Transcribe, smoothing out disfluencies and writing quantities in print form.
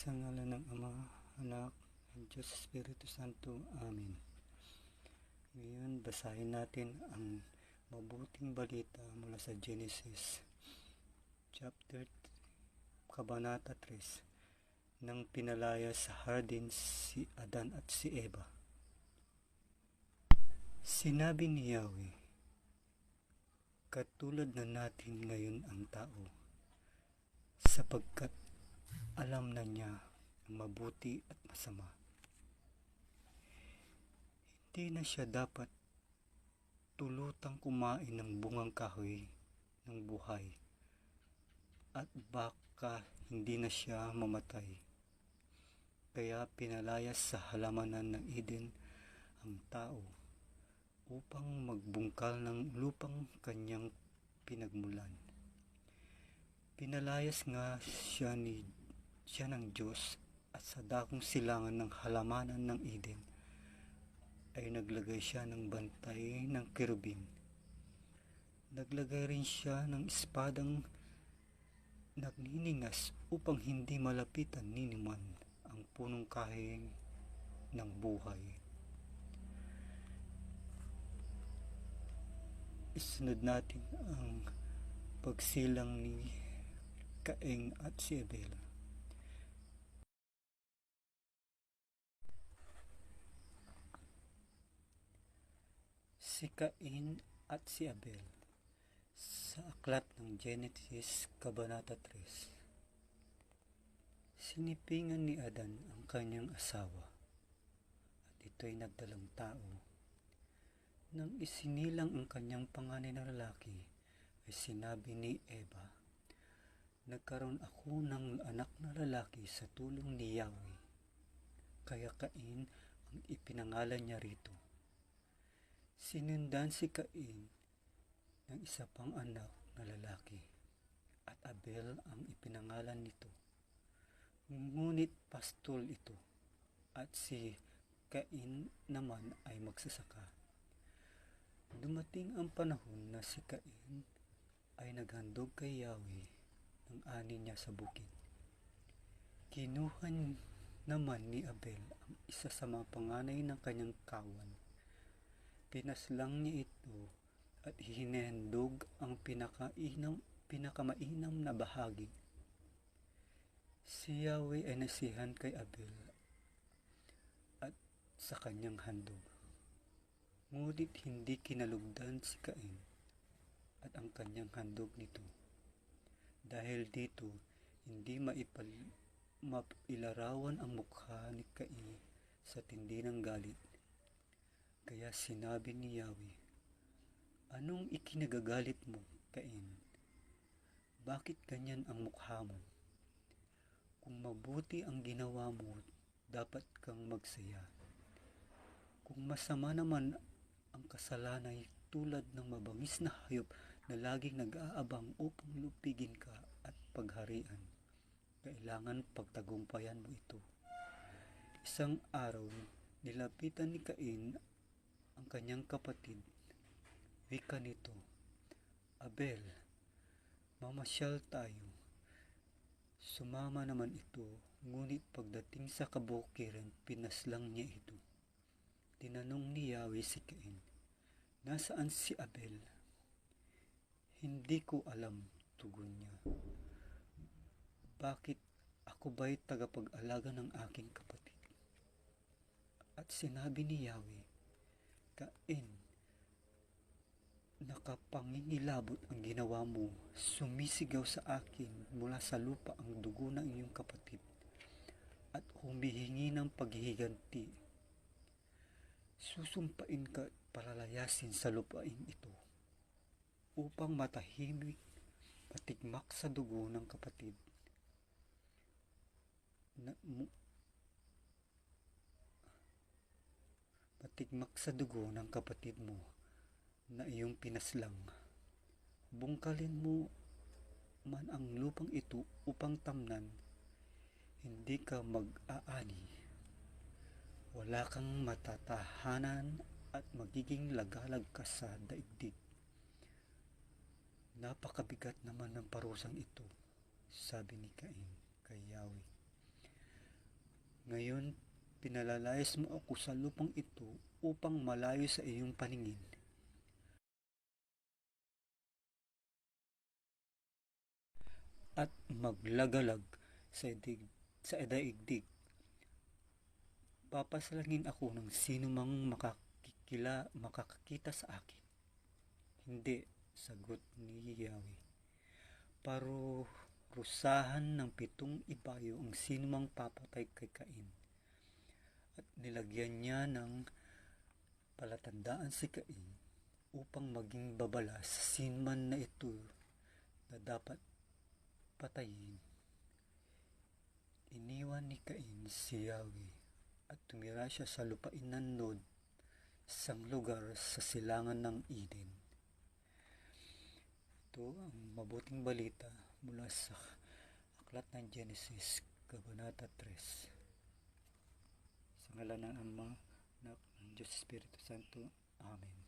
Sa ngalan ng Ama, Anak, at Diyos Espiritu Santo. Amen. Ngayon, basahin natin ang mabuting balita mula sa Genesis, chapter Kabanata 3, nang pinalaya sa hardin si Adan at si Eva. Sinabi ni Yahweh, katulad na natin ngayon ang tao, sapagkat alam na niya ang mabuti at masama. Hindi na siya dapat tulutang kumain ng bungang kahoy ng buhay, at baka hindi na siya mamatay. Kaya pinalayas sa halamanan ng Eden ang tao upang magbungkal ng lupang kanyang pinagmulan. Pinalayas nga siya ng Diyos, at sa dakong silangan ng halamanan ng Eden ay naglagay siya ng bantay ng kerubin. Naglagay rin siya ng espadang nagniningas upang hindi malapitan ni naman ang punong kahoy ng buhay. Isunod natin ang pagsilang ni Cain at si Abel. Si Cain at si Abel, sa aklat ng Genesis, Kabanata 3. Sinipingan ni Adan ang kanyang asawa, at ito'y nagdalang tao. Nang isinilang ang kanyang panganay na lalaki, ay sinabi ni Eva, nagkaroon ako ng anak na lalaki sa tulong ni Yahweh. Kaya Cain ang ipinangalan niya rito. Sinundan si Cain ng isa pang anak na lalaki, at Abel ang ipinangalan nito. Ngunit pastol ito, at si Cain naman ay magsasaka. Dumating ang panahon na si Cain ay naghandog kay Yahweh ng ani niya sa bukid. Kinuha naman ni Abel ang isa sa mga panganay ng kanyang kawan. Pinaslang niya ito at hinihandog ang pinakamainam na bahagi. Si Yahweh ay nasihan kay Abel at sa kanyang handog. Ngunit hindi kinalugdan si Cain at ang kanyang handog nito. Dahil dito, hindi mailarawan ang mukha ni Cain sa tindi ng galit. Kaya sinabi ni Yahweh, anong ikinagagalit mo, Cain? Bakit ganyan ang mukha mo? Kung mabuti ang ginawa mo, dapat kang magsaya. Kung masama naman ang kasalanan, tulad ng mabangis na hayop na laging nag-aabang upang lupigin ka at pagharian, kailangan pagtagumpayan mo ito. Isang araw, nilapitan ni Cain ang kanyang kapatid. Wika nito, Abel, mamasyal tayo. Sumama naman ito, ngunit pagdating sa kabukiran, pinaslang niya ito. Tinanong ni Yahweh si Cain, nasaan si Abel? Hindi ko alam, tugon niya. Bakit ako ba'y tagapag-alaga ng aking kapatid? At sinabi ni Yahweh, Cain, nakapangingilabot ang ginawa mo. Sumisigaw sa akin mula sa lupa ang dugo ng iyong kapatid at humihingi ng paghihiganti. Susumpain ka at palalayasin sa lupain ito upang matigmak sa dugo ng kapatid mo na iyong pinaslang. Bungkalin mo man ang lupang ito upang tamnan, hindi ka mag-aani. Wala kang matatahanan at magiging lagalag ka sa daigdig. Napakabigat naman ng parusang ito, sabi ni Cain kay Yahweh. Ngayon, pinalalayas mo ako sa lupang ito upang malayo sa iyong paningin. At maglagalag sa daigdig. Papasalangin ako ng sino mang makakakita sa akin. Hindi, sagot ni Yahweh. Parurusahan ng 7 ibayo ang sinumang papatay kay Cain. At nilagyan niya ng palatandaan si Cain upang maging babala sa sinuman na ito na dapat patayin. Iniwan ni Cain si Yahweh at tumira siya sa lupain ng Nod, isang lugar sa silangan ng Eden. Ito ang mabuting balita mula sa Aklat ng Genesis, Kabanata 3. Sa ngalan ng Ama, Anak, ng Diyos Espiritu Santo. Amen.